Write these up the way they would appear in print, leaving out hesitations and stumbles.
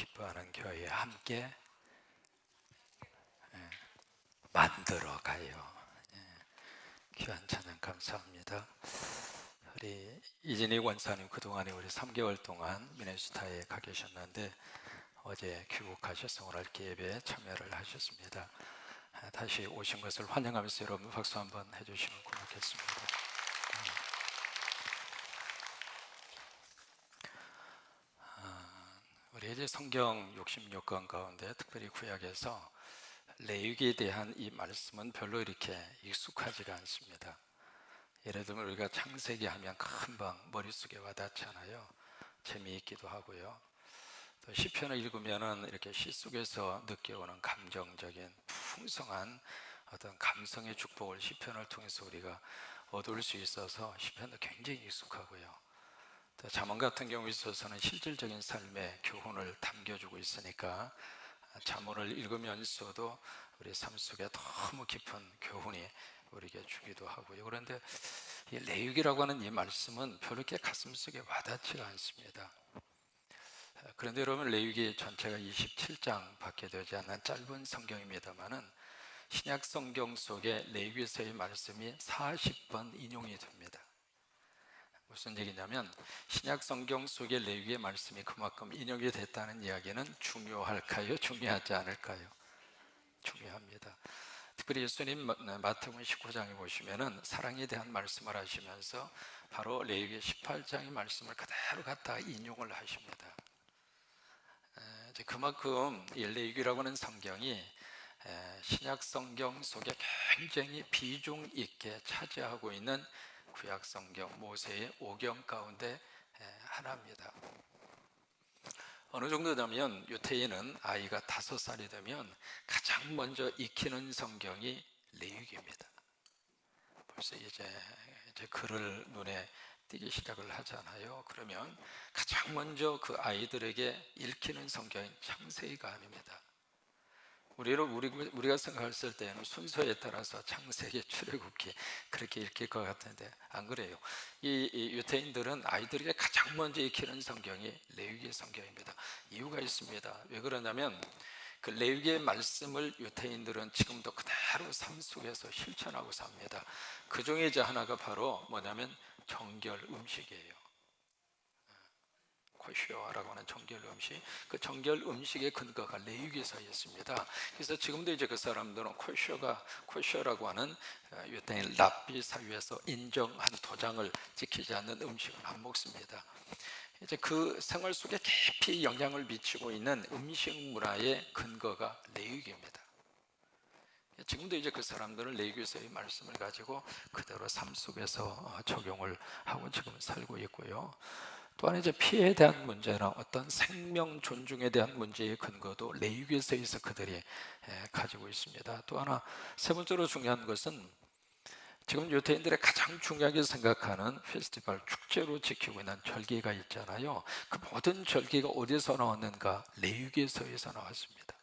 기뻐하는 교회 함께 만들어 가요. 귀한 찬양 감사합니다. 우리 이진희 권사님 그동안에 우리 3개월 동안 미네소타에 가 계셨는데 어제 귀국하셔서 오늘 예배에 참여를 하셨습니다. 다시 오신 것을 환영하면서 여러분 박수 한번 해주시면 고맙겠습니다. 우리 이제 성경 66권 가운데 특별히 구약에서 레위기에 대한 이 말씀은 별로 이렇게 익숙하지가 않습니다. 예를 들면 우리가 창세기 하면 금방 머릿속에 와닿잖아요. 재미있기도 하고요. 또 시편을 읽으면 이렇게 시 속에서 느껴오는 감정적인 풍성한 어떤 감성의 축복을 시편을 통해서 우리가 얻을 수 있어서 시편도 굉장히 익숙하고요. 또 잠언 같은 경우에 있어서는 실질적인 삶의 교훈을 담겨주고 있으니까 잠언을 읽으면서도 우리 삶 속에 너무 깊은 교훈이 우리에게 주기도 하고요. 그런데 이 레위기라고 하는 이 말씀은 별로 이렇게 가슴속에 와닿지가 않습니다. 그런데 여러분, 레위기 전체가 27장 밖에 되지 않는 짧은 성경입니다만은 신약 성경 속에 레위기서의 말씀이 40번 인용이 됩니다. 무슨 얘기냐면 신약 성경 속의 레위기의 말씀이 그만큼 인용이 됐다는 이야기는 중요할까요? 중요하지 않을까요? 중요합니다. 특별히 예수님 마태복음 19장에 보시면은 사랑에 대한 말씀을 하시면서 바로 레위기 18장의 말씀을 그대로 갖다 인용을 하십니다. 이제 그만큼 이 레위기라고 하는 성경이 신약 성경 속에 굉장히 비중 있게 차지하고 있는 구약 성경 모세의 5경 가운데 하나입니다. 어느 정도 되면 유태인은 아이가 5살이 되면 가장 먼저 익히는 성경이 레위기입니다. 벌써 이제 글을 눈에 띄기 시작을 하잖아요. 그러면 가장 먼저 그 아이들에게 읽히는 성경이 창세기가 아닙니다. 우리가 생각했을 때는 순서에 따라서 창세기, 출애굽기 그렇게 읽힐 것 같은데 안 그래요. 이 유태인들은 아이들에게 가장 먼저 읽히는 성경이 레위기 성경입니다. 이유가 있습니다. 왜 그러냐면 그 레위기의 말씀을 유태인들은 지금도 그대로 삶 속에서 실천하고 삽니다. 그 중에 이제 하나가 바로 뭐냐면 정결 음식이에요. 코쇼라고 하는 정결 음식, 그 정결 음식의 근거가 레위기서에 있습니다. 그래서 지금도 이제 그 사람들은 코쇼라고 하는 유대인 랍비 사회에서 인정한 도장을 지키지 않는 음식은 안 먹습니다. 이제 그 생활 속에 깊이 영향을 미치고 있는 음식 문화의 근거가 레위기입니다. 지금도 이제 그 사람들은 레위기서의 말씀을 가지고 그대로 삶 속에서 적용을 하고 지금 살고 있고요. 또한 이제 피해에 대한 문제나 어떤 생명 존중에 대한 문제의 근거도 레위기서에서 그들이 가지고 있습니다. 또 하나 세 번째로 중요한 것은 지금 유대인들이 가장 중요하게 생각하는 페스티벌 축제로 지키고 있는 절기가 있잖아요. 그 모든 절기가 어디서 나왔는가? 레위기서에서 나왔습니다.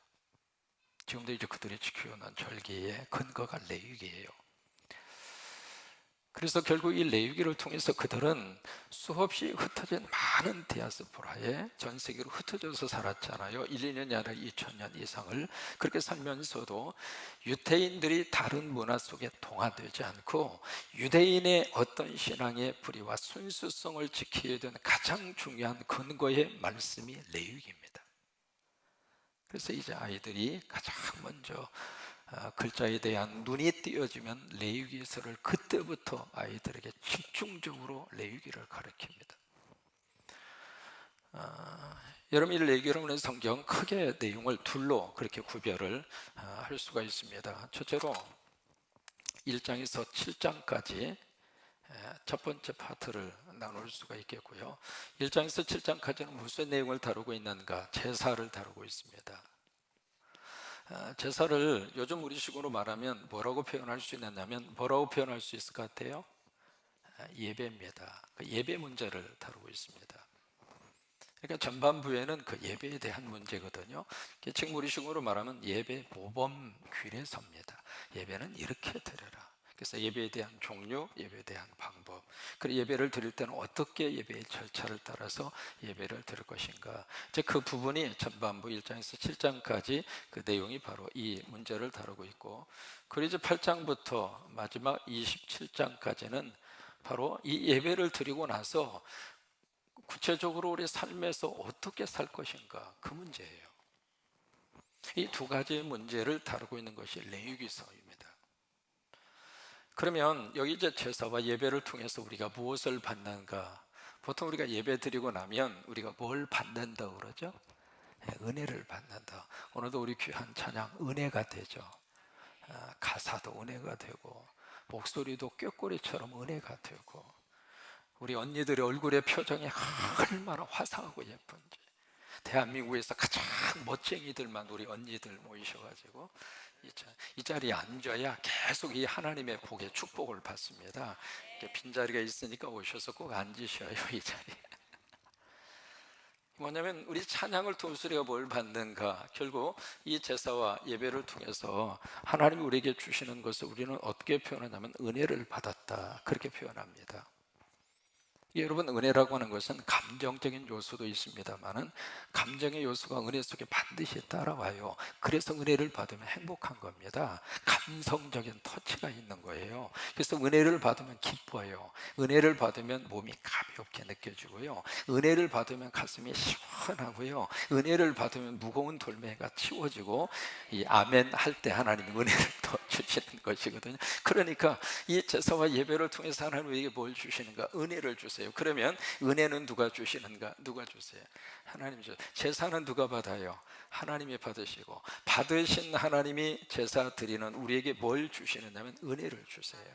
지금도 이제 그들이 지키고 있는 절기의 근거가 레위기예요. 그래서 결국 이 레위기를 통해서 그들은 수없이 흩어진 많은 디아스포라에 전 세계로 흩어져서 살았잖아요. 1, 2년이 아니라 2000년 이상을. 그렇게 살면서도 유대인들이 다른 문화 속에 동화되지 않고 유대인의 어떤 신앙의 뿌리와 순수성을 지키게 된 가장 중요한 근거의 말씀이 레위기입니다. 그래서 이제 아이들이 가장 먼저 글자에 대한 눈이 띄어지면 레위기서를 그때부터 아이들에게 집중적으로 레위기를 가르칩니다. 여러분, 이 레위기라고 하는 성경 크게 내용을 둘로 그렇게 구별을 할 수가 있습니다. 첫째로 1장에서 7장까지 첫 번째 파트를 나눌 수가 있겠고요. 1장에서 7장까지는 무슨 내용을 다루고 있는가? 제사를 다루고 있습니다. 제사를 요즘 우리식으로 말하면 뭐라고 표현할 수 있느냐면 뭐라고 표현할 수 있을 것 같아요? 예배입니다. 그 예배 문제를 다루고 있습니다. 그러니까 전반부에는 그 예배에 대한 문제거든요. 지금 우리식으로 말하면 예배 모범 규례서입니다. 예배는 이렇게 드려라. 그래서 예배에 대한 종류, 예배에 대한 방법, 그리고 예배를 드릴 때는 어떻게 예배의 절차를 따라서 예배를 드릴 것인가. 이제 그 부분이 전반부 1장에서 7장까지 그 내용이 바로 이 문제를 다루고 있고, 그리고 이제 8장부터 마지막 27장까지는 바로 이 예배를 드리고 나서 구체적으로 우리 삶에서 어떻게 살 것인가, 그 문제예요. 이 두 가지 문제를 다루고 있는 것이 레위기서입니다. 그러면 여기 이제 제사와 예배를 통해서 우리가 무엇을 받는가? 보통 우리가 예배 드리고 나면 우리가 뭘 받는다고 그러죠? 은혜를 받는다. 오늘도 우리 귀한 찬양 은혜가 되죠. 가사도 은혜가 되고, 목소리도 꾀꼬리처럼 은혜가 되고, 우리 언니들의 얼굴의 표정이 얼마나 화사하고 예쁜지, 대한민국에서 가장 멋쟁이들만 우리 언니들 모이셔가지고 이 자리에 앉아야 계속 이 하나님의 복의 축복을 받습니다. 빈자리가 있으니까 오셔서 꼭 앉으셔요. 이 자리에 뭐냐면 우리 찬양을 통해서 우리가 뭘 받는가, 결국 이 제사와 예배를 통해서 하나님이 우리에게 주시는 것을 우리는 어떻게 표현하냐면 은혜를 받았다, 그렇게 표현합니다. 여러분, 은혜라고 하는 것은 감정적인 요소도 있습니다만은 감정의 요소가 은혜 속에 반드시 따라와요. 그래서 은혜를 받으면 행복한 겁니다. 감성적인 터치가 있는 거예요. 그래서 은혜를 받으면 기뻐요. 은혜를 받으면 몸이 가볍게 느껴지고요. 은혜를 받으면 가슴이 시원하고요. 은혜를 받으면 무거운 돌멩이가 치워지고, 이 아멘 할 때 하나님이 은혜를 더 주시는 것이거든요. 그러니까 이 제사와 예배를 통해서 하나님 우리에게 뭘 주시는가? 은혜를 주세요. 그러면 은혜는 누가 주시는가? 누가 주세요? 하나님 주세요. 제사는 누가 받아요? 하나님이 받으시고, 받으신 하나님이 제사 드리는 우리에게 뭘 주시느냐면 은혜를 주세요.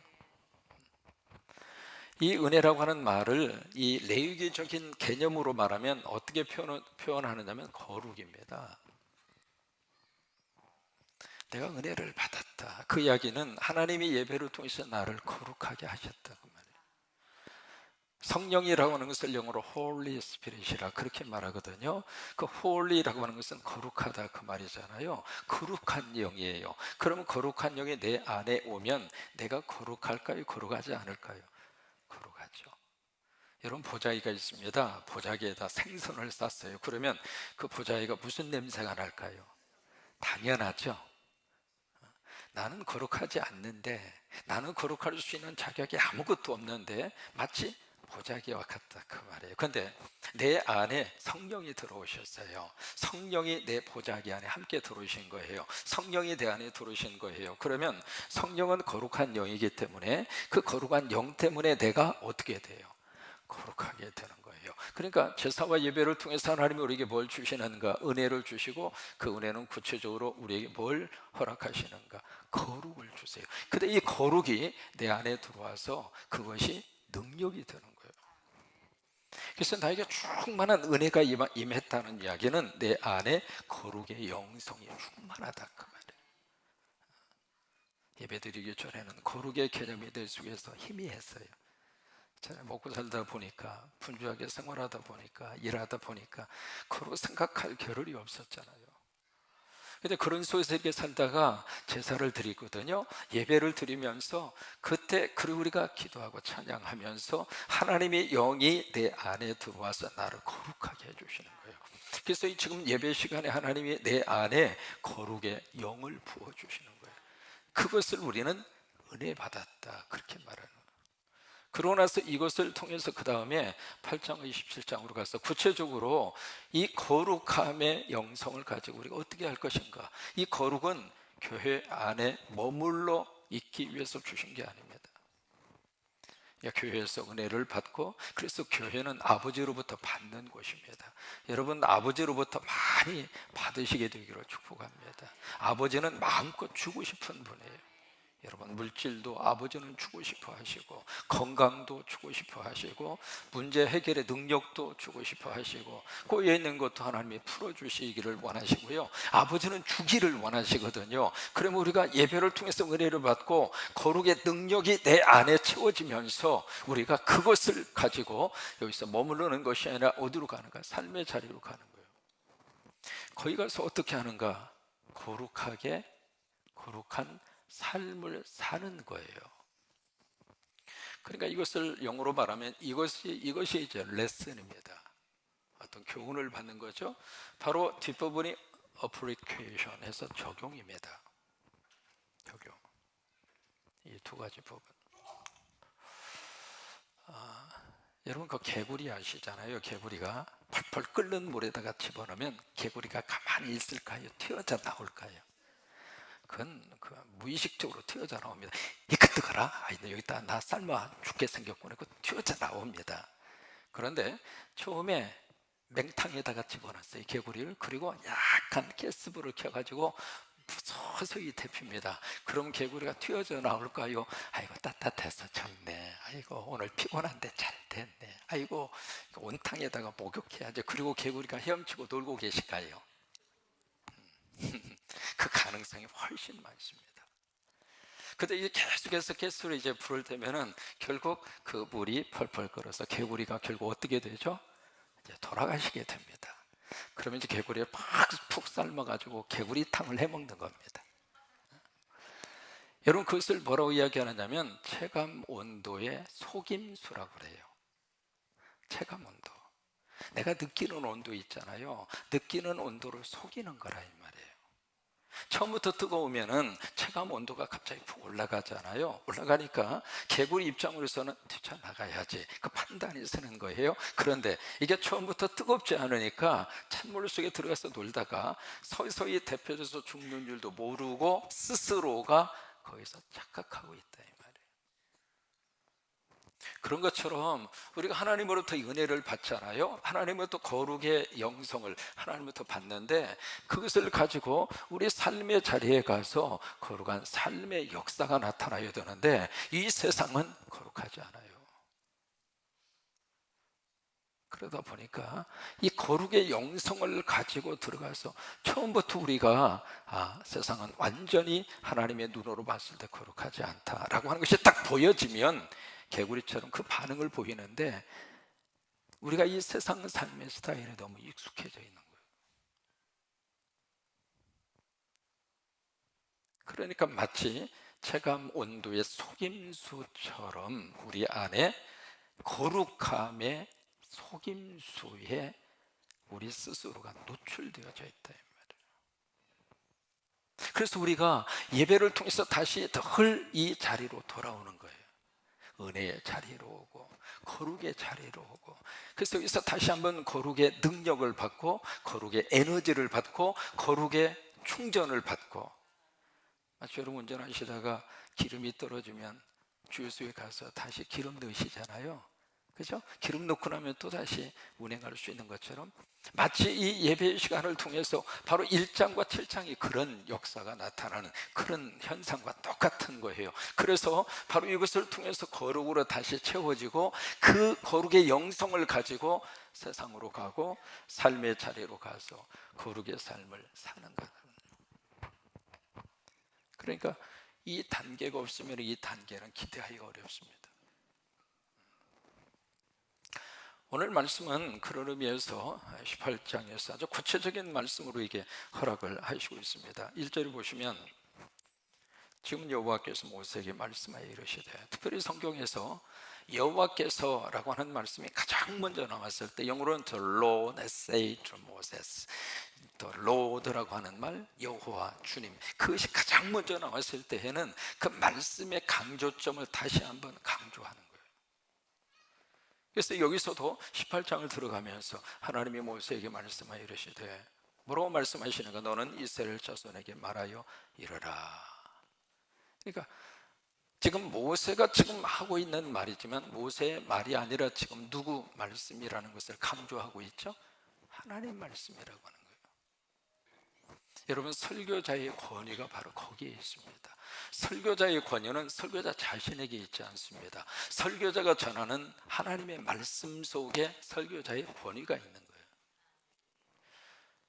이 은혜라고 하는 말을 이 레위기적인 개념으로 말하면 어떻게 표현하느냐면 거룩입니다. 내가 은혜를 받았다. 그 이야기는 하나님이 예배를 통해서 나를 거룩하게 하셨다, 그 말이에요. 성령이라고 하는 것을 영어로 Holy Spirit이라 그렇게 말하거든요. 그 Holy라고 하는 것은 거룩하다, 그 말이잖아요. 거룩한 영이에요. 그러면 거룩한 영이 내 안에 오면 내가 거룩할까요? 거룩하지 않을까요? 거룩하죠. 여러분, 보자기가 있습니다. 보자기에다 생선을 쌌어요. 그러면 그 보자기가 무슨 냄새가 날까요? 당연하죠. 나는 거룩하지 않는데, 나는 거룩할 수 있는 자격이 아무것도 없는데 마치 보자기와 같다, 그 말이에요. 그런데 내 안에 성령이 들어오셨어요. 성령이 내 보자기 안에 함께 들어오신 거예요. 성령이 내 안에 들어오신 거예요. 그러면 성령은 거룩한 영이기 때문에 그 거룩한 영 때문에 내가 어떻게 돼요? 거룩하게 되는 거예요. 그러니까 제사와 예배를 통해서 하나님이 우리에게 뭘 주시는가? 은혜를 주시고, 그 은혜는 구체적으로 우리에게 뭘 허락하시는가? 거룩을 주세요. 근데 이 거룩이 내 안에 들어와서 그것이 능력이 되는 거예요. 그래서 나에게 충만한 은혜가 임했다는 이야기는 내 안에 거룩의 영성이 충만하다, 그 말이에요. 예배드리기 전에는 거룩의 개념이 내 속에서 희미했어요. 먹고 살다 보니까, 분주하게 생활하다 보니까, 일하다 보니까 그러고 생각할 겨를이 없었잖아요. 근데 그런 속에서 이렇게 살다가 제사를 드리거든요. 예배를 드리면서 그때 그리고 우리가 기도하고 찬양하면서 하나님의 영이 내 안에 들어와서 나를 거룩하게 해주시는 거예요. 그래서 지금 예배 시간에 하나님이 내 안에 거룩의 영을 부어주시는 거예요. 그것을 우리는 은혜 받았다, 그렇게 말하는 거예요. 그러고 나서 이것을 통해서 그 다음에 8장 27장으로 가서 구체적으로 이 거룩함의 영성을 가지고 우리가 어떻게 할 것인가. 이 거룩은 교회 안에 머물러 있기 위해서 주신 게 아닙니다. 교회에서 은혜를 받고, 그래서 교회는 아버지로부터 받는 곳입니다. 여러분, 아버지로부터 많이 받으시게 되기를 축복합니다. 아버지는 마음껏 주고 싶은 분이에요. 여러분, 물질도 아버지는 주고 싶어 하시고, 건강도 주고 싶어 하시고, 문제 해결의 능력도 주고 싶어 하시고, 꼬여 있는 것도 하나님이 풀어주시기를 원하시고요. 아버지는 주기를 원하시거든요. 그러면 우리가 예배를 통해서 은혜를 받고 거룩의 능력이 내 안에 채워지면서 우리가 그것을 가지고 여기서 머무르는 것이 아니라 어디로 가는가? 삶의 자리로 가는 거예요. 거기 가서 어떻게 하는가? 거룩한 삶을 사는 거예요. 그러니까 이것을 영어로 말하면 이것이 이제 레슨입니다. 어떤 교훈을 받는 거죠. 바로 뒷부분이 application 해서 적용입니다. 적용. 이 두 가지 부분. 여러분 그 개구리 아시잖아요. 개구리가 펄펄 끓는 물에다가 집어넣으면 개구리가 가만히 있을까요? 튀어져 나올까요? 그건 무의식적으로 튀어져 나옵니다. 이거 뜨거라. 여기다 나 삶아 죽게 생겼구나. 그 튀어져 나옵니다. 그런데 처음에 맹탕에다가 집어넣었어요, 개구리를. 그리고 약간 가스불을 켜가지고 서서히 데핍니다. 그럼 개구리가 튀어져 나올까요? 아이고 따뜻해서 좋네. 아이고 오늘 피곤한데 잘 됐네. 아이고 온탕에다가 목욕해야지. 그리고 개구리가 헤엄치고 놀고 계실까요? 그 가능성이 훨씬 많습니다. 근데 이제 계속해서 가스로 이제 불을 대면은 결국 그 물이 펄펄 끓어서 개구리가 결국 어떻게 되죠? 이제 돌아가시게 됩니다. 그러면 이제 개구리를 푹 삶아가지고 개구리탕을 해먹는 겁니다. 여러분 그것을 뭐라고 이야기하느냐면 체감 온도의 속임수라고 그래요. 체감 온도. 내가 느끼는 온도 있잖아요. 느끼는 온도를 속이는 거라 이 말이에요. 처음부터 뜨거우면은 체감 온도가 갑자기 푹 올라가잖아요. 올라가니까 개구리 입장으로서는 뛰쳐나가야지 그 판단이 서는 거예요. 그런데 이게 처음부터 뜨겁지 않으니까 찬물 속에 들어가서 놀다가 서서히 데펴져서 죽는 줄도 모르고 스스로가 거기서 착각하고 있다 이 말이에요. 그런 것처럼 우리가 하나님으로부터 은혜를 받잖아요. 하나님으로부터 거룩의 영성을 하나님으로부터 받는데 그것을 가지고 우리 삶의 자리에 가서 거룩한 삶의 역사가 나타나야 되는데 이 세상은 거룩하지 않아요. 그러다 보니까 이 거룩의 영성을 가지고 들어가서 처음부터 우리가 세상은 완전히 하나님의 눈으로 봤을 때 거룩하지 않다라고 하는 것이 딱 보여지면 개구리처럼 그 반응을 보이는데 우리가 이 세상 삶의 스타일에 너무 익숙해져 있는 거예요. 그러니까 마치 체감 온도의 속임수처럼 우리 안에 거룩함의 속임수에 우리 스스로가 노출되어져 있다 이 말이에요. 그래서 우리가 예배를 통해서 다시 늘 이 자리로 돌아오는 거예요. 은혜의 자리로 오고 거룩의 자리로 오고 그래서 여기서 다시 한번 거룩의 능력을 받고 거룩의 에너지를 받고 거룩의 충전을 받고 마치 여러분 운전하시다가 기름이 떨어지면 주유소에 가서 다시 기름 넣으시잖아요. 그죠? 기름 넣고 나면 또 다시 운행할 수 있는 것처럼 마치 이 예배 시간을 통해서 바로 1장과 7장이 그런 역사가 나타나는 그런 현상과 똑같은 거예요. 그래서 바로 이것을 통해서 거룩으로 다시 채워지고 그 거룩의 영성을 가지고 세상으로 가고 삶의 자리로 가서 거룩의 삶을 사는 것. 그러니까 이 단계가 없으면 이 단계는 기대하기가 어렵습니다. 오늘 말씀은 그런 의미에서 18장에서 아주 구체적인 말씀으로 이게 허락을 하시고 있습니다. 1절을 보시면 지금 여호와께서 모세에게 말씀하여 이르시되, 특별히 성경에서 여호와께서라고 하는 말씀이 가장 먼저 나왔을 때 영어로는 The Lord said to Moses, The Lord라고 하는 말, 여호와, 주님, 그것이 가장 먼저 나왔을 때에는 그 말씀의 강조점을 다시 한번 강조하는 거예요. 그래서 여기서도 18장을 들어가면서 하나님이 모세에게 말씀하여 이르시되, 뭐라고 말씀하시는가? 너는 이스라엘 자손에게 말하여 이르라. 그러니까 지금 모세가 지금 하고 있는 말이지만 모세의 말이 아니라 지금 누구 말씀이라는 것을 강조하고 있죠? 하나님 말씀이라고 하는 거예요. 여러분, 설교자의 권위가 바로 거기에 있습니다. 설교자의 권위는 설교자 자신에게 있지 않습니다. 설교자가 전하는 하나님의 말씀 속에 설교자의 권위가 있는 거예요.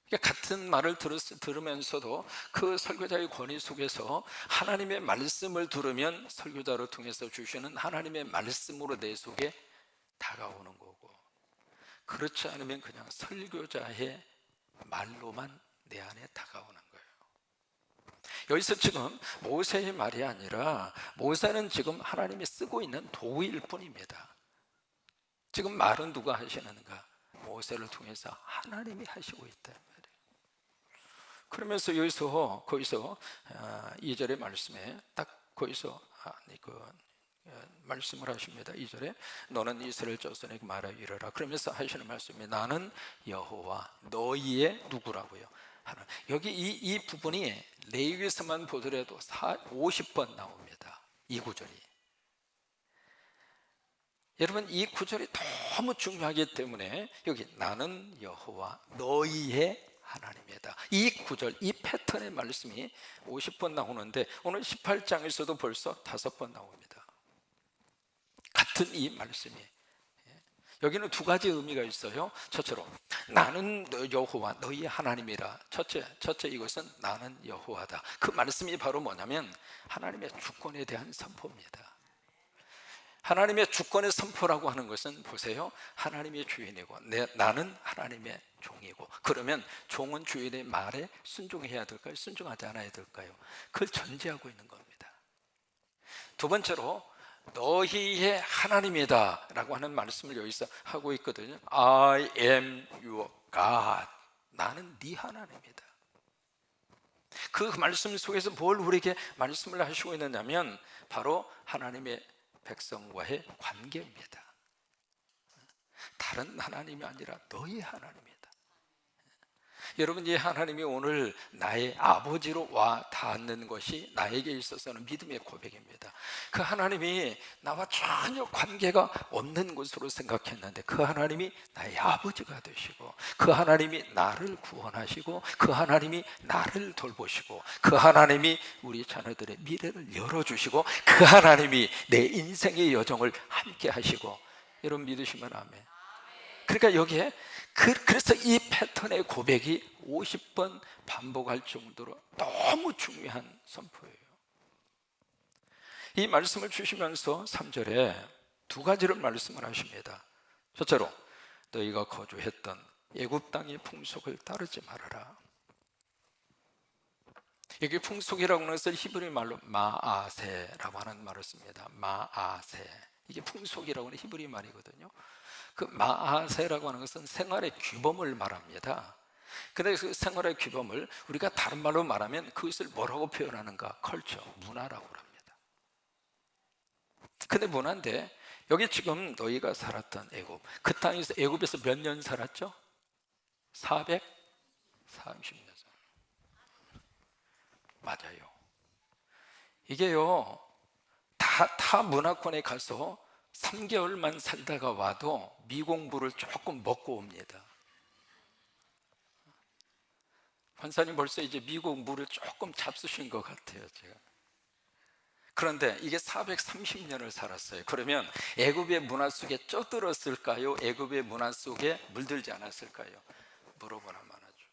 그러니까 같은 말을 들으면서도 그 설교자의 권위 속에서 하나님의 말씀을 들으면 설교자로 통해서 주시는 하나님의 말씀으로 내 속에 다가오는 거고, 그렇지 않으면 그냥 설교자의 말로만 내 안에 다가오는 거예요. 여기서 지금 모세의 말이 아니라 모세는 지금 하나님이 쓰고 있는 도구일 뿐입니다. 지금 말은 누가 하시는가? 모세를 통해서 하나님이 하시고 있다 말이에요. 그러면서 거기서 2절의 말씀에 딱 거기서 말씀을 하십니다. 2절에 너는 이스라엘 자손에게 말하여 이르라. 그러면서 하시는 말씀이 나는 여호와 너희의 누구라고요? 여기 이 부분이 레위기에서만 보더라도 50번 나옵니다. 이 구절이. 여러분, 이 구절이 너무 중요하기 때문에 여기 나는 여호와 너희의 하나님이다, 이 구절, 이 패턴의 말씀이 50번 나오는데 오늘 18장에서도 벌써 5번 나옵니다. 같은 이 말씀이. 여기는 두 가지 의미가 있어요. 첫째로 나는 여호와 너희 하나님이라. 첫째 이것은 나는 여호와다. 그 말씀이 바로 뭐냐면 하나님의 주권에 대한 선포입니다. 하나님의 주권의 선포라고 하는 것은 보세요, 하나님의 주인이고 나는 하나님의 종이고, 그러면 종은 주인의 말에 순종해야 될까요? 순종하지 않아야 될까요? 그걸 전제하고 있는 겁니다. 두 번째로 너희의 하나님이다 라고 하는 말씀을 여기서 하고 있거든요. I am your God. 나는 네 하나님이다. 그 말씀 속에서 뭘 우리에게 말씀을 하시고 있느냐면 바로 하나님의 백성과의 관계입니다. 다른 하나님이 아니라 너희 하나님이다. 여러분, 이 하나님이 오늘 나의 아버지로 와 닿는 것이 나에게 있어서는 믿음의 고백입니다. 그 하나님이 나와 전혀 관계가 없는 것으로 생각했는데 그 하나님이 나의 아버지가 되시고, 그 하나님이 나를 구원하시고, 그 하나님이 나를 돌보시고, 그 하나님이 우리 자녀들의 미래를 열어주시고, 그 하나님이 내 인생의 여정을 함께 하시고. 여러분 믿으시면 아멘. 그러니까 여기에 그래서 이 패턴의 고백이 50번 반복할 정도로 너무 중요한 선포예요. 이 말씀을 주시면서 3절에 두 가지를 말씀을 하십니다. 첫째로 너희가 거주했던 애굽 땅의 풍속을 따르지 말아라. 여기 풍속이라고 하는 것을 히브리 말로 마아세라고 하는 말을 씁니다. 마아세, 이게 풍속이라고 하는 히브리 말이거든요. 그 마아세라고 하는 것은 생활의 규범을 말합니다. 근데 그 생활의 규범을 우리가 다른 말로 말하면 그것을 뭐라고 표현하는가? 컬처, 문화라고 합니다. 근데 문화인데 여기 지금 너희가 살았던 애굽, 그 땅에서 애굽에서 몇 년 살았죠? 430년. 맞아요. 이게요, 타 문화권에 가서 3개월만 살다가 와도 미공부를 조금 먹고 옵니다. 판사님 벌써 이제 미공부를 조금 잡수신 것 같아요, 제가. 그런데 이게 430년을 살았어요. 그러면 애굽의 문화 속에 쪄들었을까요? 애굽의 문화 속에 물들지 않았을까요? 물어보나 마나죠.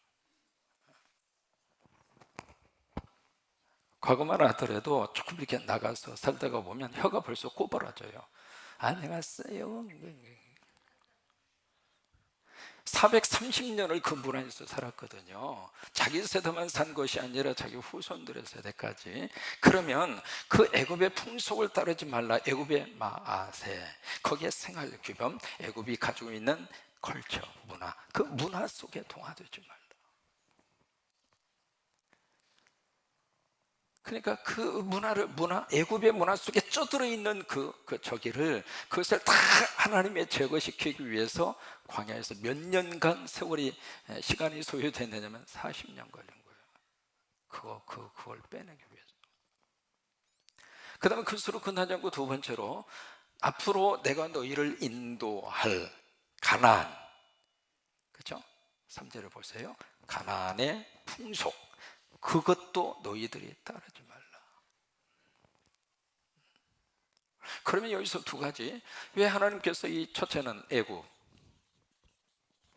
과거만 하더라도 조금 이렇게 나가서 살다가 보면 혀가 벌써 꼬부라져요. 안녕하세요. 430년을 그 문화에서 살았거든요. 자기 세대만 산 것이 아니라 자기 후손들의 세대까지. 그러면 그 애굽의 풍속을 따르지 말라. 애굽의 마아세, 거기에 생활 규범, 애굽이 가지고 있는 컬처, 문화, 그 문화 속에 동화되지 말라. 그러니까 그 애굽의 문화 속에 쪄들어 있는 그것을 다 하나님의 제거시키기 위해서 광야에서 몇 년간 시간이 소요됐느냐면 40년 걸린 거예요. 그걸 빼내기 위해서. 그 다음에 그수로 끝나지 않고 두 번째로 앞으로 내가 너희를 인도할 가나안, 그렇죠? 3절을 보세요. 가나안의 풍속, 그것도 너희들이 따르지 말라. 그러면 여기서 두 가지, 왜 하나님께서 이 첫째는 애굽,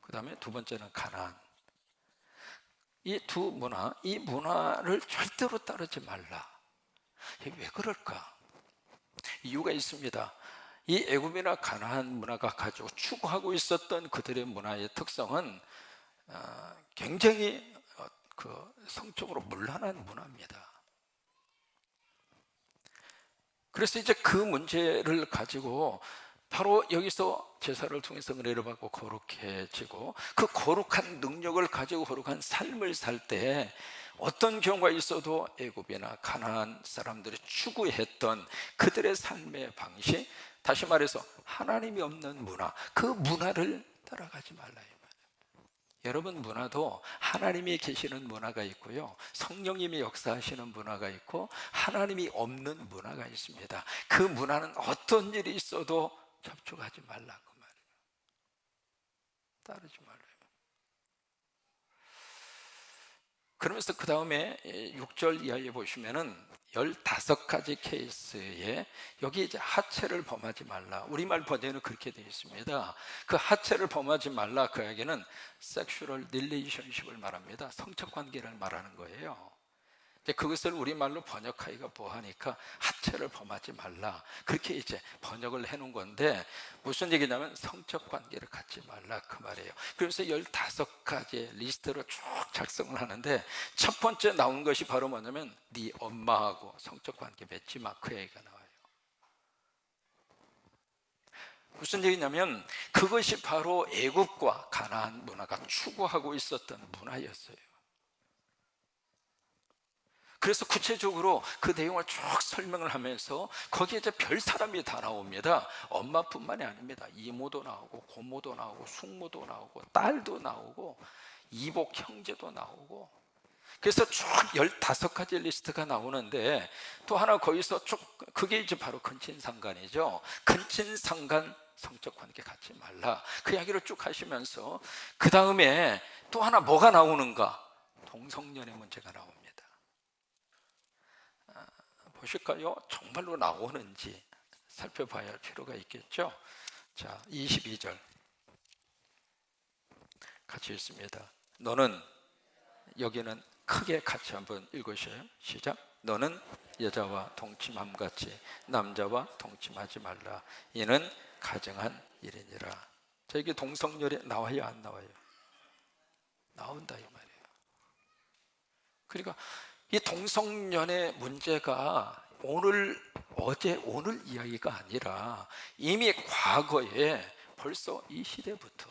그 다음에 두 번째는 가나안, 이 두 문화, 이 문화를 절대로 따르지 말라. 왜 그럴까? 이유가 있습니다. 이 애굽이나 가나안 문화가 가지고 추구하고 있었던 그들의 문화의 특성은 굉장히 성적으로 문란한 문화입니다. 그래서 이제 그 문제를 가지고 바로 여기서 제사를 통해서 은혜를 받고 거룩해지고, 그 거룩한 능력을 가지고 거룩한 삶을 살 때 어떤 경우가 있어도 애굽이나 가나안 사람들이 추구했던 그들의 삶의 방식, 다시 말해서 하나님이 없는 문화, 그 문화를 따라가지 말라요. 여러분, 문화도 하나님이 계시는 문화가 있고요, 성령님이 역사하시는 문화가 있고, 하나님이 없는 문화가 있습니다. 그 문화는 어떤 일이 있어도 접촉하지 말라, 그 말이에요. 따르지 말아요. 그러면서 그 다음에 6절 이하에 보시면은 15가지 케이스에 여기 이제 하체를 범하지 말라, 우리말 버전은 그렇게 되어 있습니다. 그 하체를 범하지 말라, 그 이야기는 섹슈얼 릴레이션십을 말합니다. 성적 관계를 말하는 거예요. 이제 그것을 우리말로 번역하기가 뭐하니까 하체를 범하지 말라, 그렇게 이제 번역을 해놓은 건데, 무슨 얘기냐면 성적 관계를 갖지 말라, 그 말이에요. 그래서 15가지 리스트로 쭉 작성을 하는데, 첫 번째 나온 것이 바로 뭐냐면 네 엄마하고 성적 관계 맺지 마, 그 얘기가 나와요. 무슨 얘기냐면 그것이 바로 애굽과 가나안 문화가 추구하고 있었던 문화였어요. 그래서 구체적으로 그 내용을 쭉 설명을 하면서 거기에 이제 별 사람이 다 나옵니다. 엄마뿐만이 아닙니다. 이모도 나오고 고모도 나오고 숙모도 나오고 딸도 나오고 이복 형제도 나오고, 그래서 쭉 15가지 리스트가 나오는데, 또 하나 거기서 쭉, 그게 이제 바로 근친상간이죠. 근친상간 성적 관계 갖지 말라, 그 이야기를 쭉 하시면서 그 다음에 또 하나 뭐가 나오는가? 동성연애 문제가 나옵니다. 보실까요? 정말로 나오는지 살펴봐야 할 필요가 있겠죠. 자, 22절 같이 읽습니다. 너는, 여기는 크게 같이 한번 읽으셔요. 시작. 너는 여자와 동침함같이 남자와 동침하지 말라. 이는 가증한 일이니라. 자, 이게 동성연애 나와요, 안 나와요? 나온다, 이 말이에요. 그러니까 이 동성연애 문제가 오늘 이야기가 아니라 이미 과거에 벌써 이 시대부터,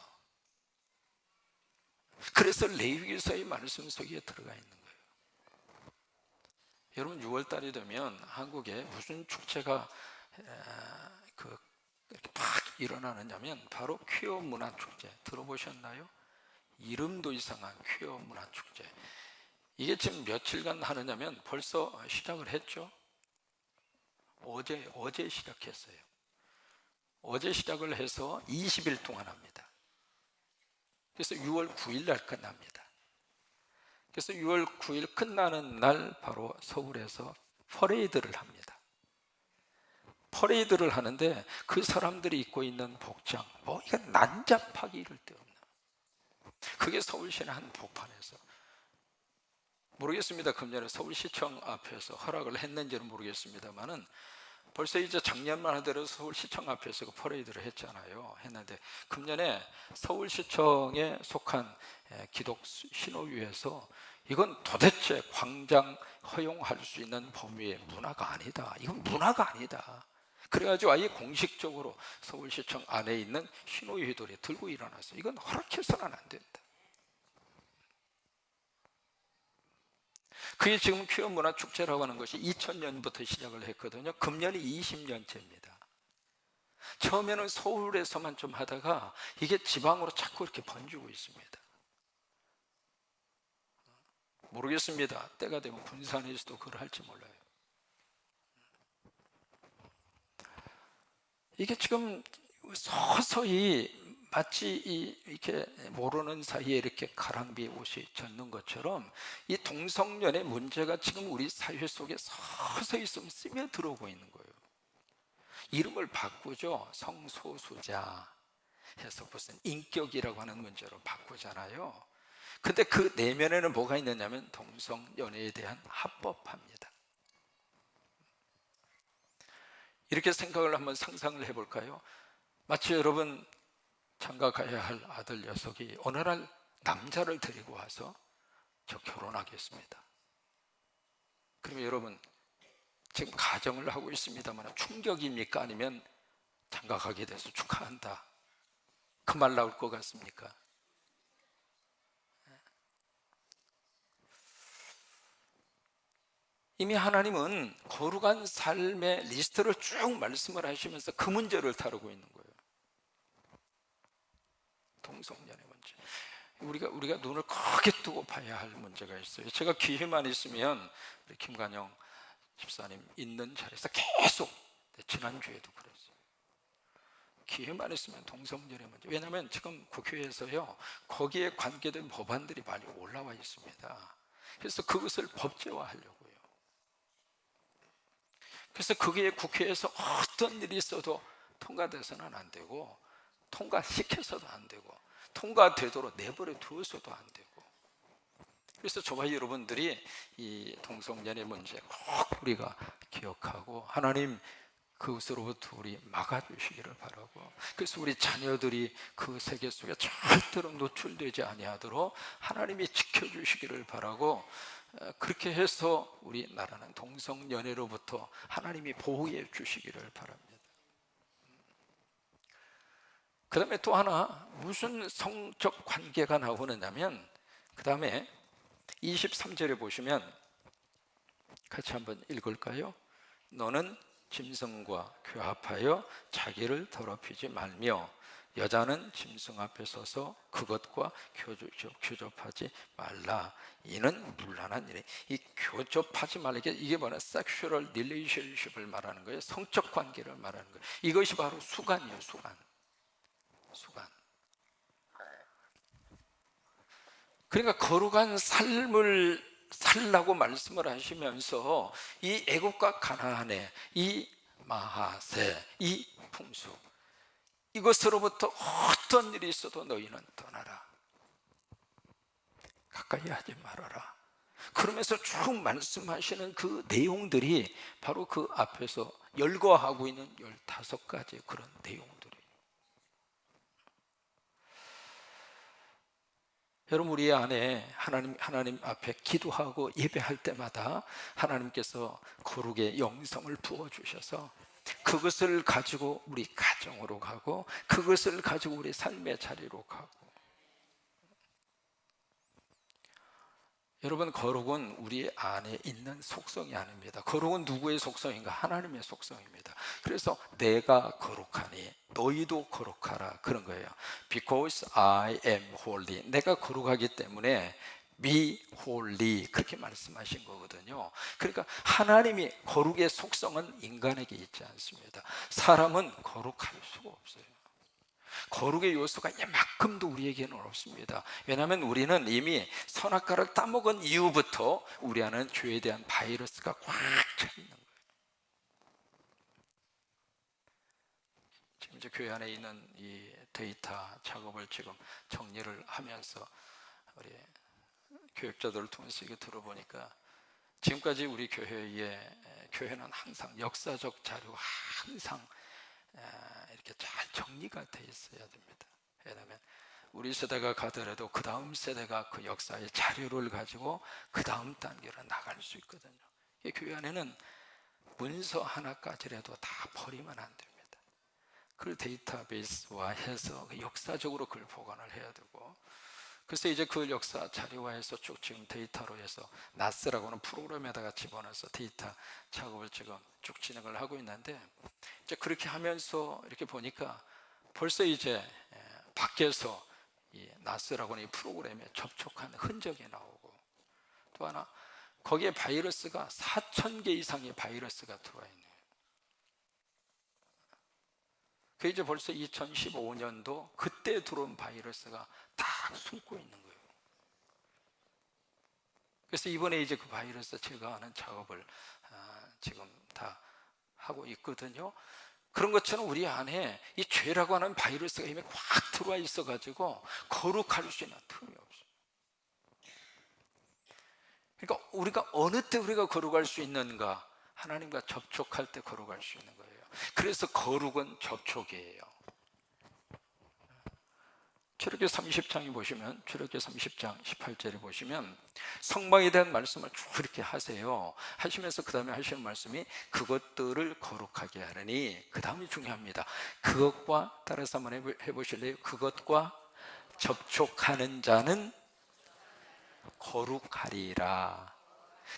그래서 레위기서의 말씀 속에 들어가 있는 거예요. 여러분, 6월 달이 되면 한국에 무슨 축제가 이렇게 막 일어나느냐면 바로 퀴어 문화 축제, 들어보셨나요? 이름도 이상한 퀴어 문화 축제. 이게 지금 며칠간 하느냐면 벌써 시작을 했죠. 어제 시작했어요. 어제 시작을 해서 20일 동안 합니다. 그래서 6월 9일 날 끝납니다. 그래서 6월 9일 끝나는 날 바로 서울에서 퍼레이드를 합니다. 퍼레이드를 하는데 그 사람들이 입고 있는 복장, 이거 난잡하기 이를 데 없나. 그게 서울시내 한 복판에서, 모르겠습니다. 금년에 서울시청 앞에서 허락을 했는지는 모르겠습니다만은 벌써 이제 작년만 하더라도 서울시청 앞에서 그 퍼레이드를 했는데 금년에 서울시청에 속한 기독 신호위에서 이건 도대체 광장 허용할 수 있는 범위의 문화가 아니다, 이건 문화가 아니다, 그래가지고 아예 공식적으로 서울시청 안에 있는 신호위들이 들고 일어나서 이건 허락해서는 안 된다. 그게 지금 퀴어 문화 축제라고 하는 것이 2000년부터 시작을 했거든요. 금년이 20년째입니다. 처음에는 서울에서만 좀 하다가 이게 지방으로 자꾸 이렇게 번지고 있습니다. 모르겠습니다. 때가 되면 군산에서도 그걸 할지 몰라요. 이게 지금 서서히 마치 이렇게 모르는 사이에 이렇게 가랑비에 옷이 젖는 것처럼 이 동성연애 문제가 지금 우리 사회 속에 서서히 스며 들어오고 있는 거예요. 이름을 바꾸죠. 성소수자 해서 무슨 인격이라고 하는 문제로 바꾸잖아요. 근데 그 내면에는 뭐가 있느냐면 동성연애에 대한 합법화입니다. 이렇게 생각을 한번 상상을 해볼까요? 마치 여러분 장가 가야 할 아들 녀석이 어느 날 남자를 데리고 와서 저 결혼하겠습니다. 그러면 여러분 지금 가정을 하고 있습니다만 충격입니까? 아니면 장가가게 돼서 축하한다, 그 말 나올 것 같습니까? 이미 하나님은 거룩한 삶의 리스트를 쭉 말씀을 하시면서 그 문제를 다루고 있는 거예요. 동성연애 문제. 우리가 눈을 크게 뜨고 봐야 할 문제가 있어요. 제가 기회만 있으면 우리 김관영 집사님 있는 자리에서 계속, 지난주에도 그랬어요. 기회만 있으면 동성연애 문제. 왜냐하면 지금 국회에서요, 거기에 관계된 법안들이 많이 올라와 있습니다. 그래서 그것을 법제화하려고요. 그래서 그게 국회에서 어떤 일이 있어도 통과돼서는 안 되고, 통과시켜서도 안 되고, 통과되도록 내버려 두어서도 안 되고. 그래서 저와 여러분들이 이 동성연애 문제 꼭 우리가 기억하고, 하나님 그것으로부터 우리 막아주시기를 바라고, 그래서 우리 자녀들이 그 세계 속에 절대로 노출되지 아니하도록 하나님이 지켜주시기를 바라고, 그렇게 해서 우리나라는 동성연애로부터 하나님이 보호해 주시기를 바랍니다. 그 다음에 또 하나, 무슨 성적 관계가 나오느냐면, 그 다음에 23절에 보시면 같이 한번 읽을까요? 너는 짐승과 교합하여 자기를 더럽히지 말며 여자는 짐승 앞에 서서 그것과 교접하지 말라. 이는 문란한 일이. 이 교접하지 말라, 이게 뭐냐? 섹슈얼 릴레이션십을 말하는 거예요. 성적 관계를 말하는 거예요. 이것이 바로 수간이에요. 수간. 그러니까 거룩한 삶을 살라고 말씀을 하시면서 이 애국과 가나안의 이 마하세, 이 풍수, 이것으로부터 어떤 일이 있어도 너희는 떠나라, 가까이 하지 말아라. 그러면서 쭉 말씀하시는 그 내용들이 바로 그 앞에서 열거하고 있는 15가지 그런 내용들이에요. 여러분, 우리 안에 하나님 앞에 기도하고 예배할 때마다 하나님께서 거룩의 영성을 부어주셔서 그것을 가지고 우리 가정으로 가고, 그것을 가지고 우리 삶의 자리로 가고. 여러분, 거룩은 우리 안에 있는 속성이 아닙니다. 거룩은 누구의 속성인가? 하나님의 속성입니다. 그래서 내가 거룩하니 너희도 거룩하라, 그런 거예요. Because I am holy. 내가 거룩하기 때문에 be holy, 그렇게 말씀하신 거거든요. 그러니까 하나님이 거룩의 속성은 인간에게 있지 않습니다. 사람은 거룩할 수가 없어요. 거룩의 요소가 이만큼도 우리에게는 없습니다. 왜냐하면 우리는 이미 선악과를 따먹은 이후부터 우리 안에는 죄에 대한 바이러스가 꽉 차 있는 거예요. 지금 이제 교회 안에 있는 이 데이터 작업을 지금 정리를 하면서 우리 교육자들을 통해서 이게 들어보니까, 지금까지 우리 교회는 항상 역사적 자료가 항상 이렇게 잘 정리가 돼 있어야 됩니다. 왜냐하면 우리 세대가 가더라도 그 다음 세대가 그 역사의 자료를 가지고 그 다음 단계로 나갈 수 있거든요. 이 교회 안에는 문서 하나까지라도 다 버리면 안 됩니다. 그걸 데이터베이스화 해서 역사적으로 그걸 보관을 해야 되고, 그래서 이제 그 역사 자료화해서 쭉 지금 데이터로 해서 나스라고 하는 프로그램에다가 집어넣어서 데이터 작업을 지금 쭉 진행을 하고 있는데, 이제 그렇게 하면서 이렇게 보니까 벌써 이제 밖에서 이 나스라고 하는 이 프로그램에 접촉한 흔적이 나오고, 또 하나 거기에 바이러스가 4,000개 이상의 바이러스가 들어와 있네요. 그 이제 벌써 2015년도 그때 들어온 바이러스가 딱 숨고 있는 거예요. 그래서 이번에 이제 그 바이러스 제거하는 작업을 지금 다 하고 있거든요. 그런 것처럼 우리 안에 이 죄라고 하는 바이러스가 이미 꽉 들어와 있어가지고 거룩할 수 있는 틈이 없어요. 그러니까 우리가 어느 때 우리가 거룩할 수 있는가? 하나님과 접촉할 때 거룩할 수 있는 거예요. 그래서 거룩은 접촉이에요. 출애굽기 30장에 보시면, 출애굽기 30장 18절에 보시면 성막에 대한 말씀을 쭉 이렇게 하세요. 하시면서 그 다음에 하시는 말씀이 그것들을 거룩하게 하느니, 그 다음이 중요합니다. 그것과, 따라서 한번 해보실래요? 그것과 접촉하는 자는 거룩하리라.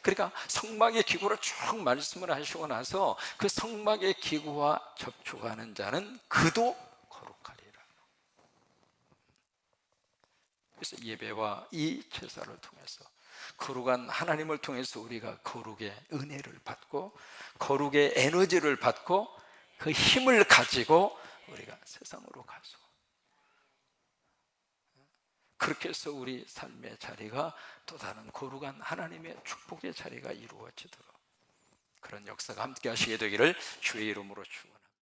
그러니까 성막의 기구를 쭉 말씀을 하시고 나서 그 성막의 기구와 접촉하는 자는 그도 거룩하리라. 그래서 예배와 이 제사를 통해서, 거룩한 하나님을 통해서 우리가 거룩의 은혜를 받고 거룩의 에너지를 받고 그 힘을 가지고 우리가 세상으로 가서, 그렇게 해서 우리 삶의 자리가 또 다른 거룩한 하나님의 축복의 자리가 이루어지도록, 그런 역사가 함께 하시게 되기를 주의 이름으로 축원합니다.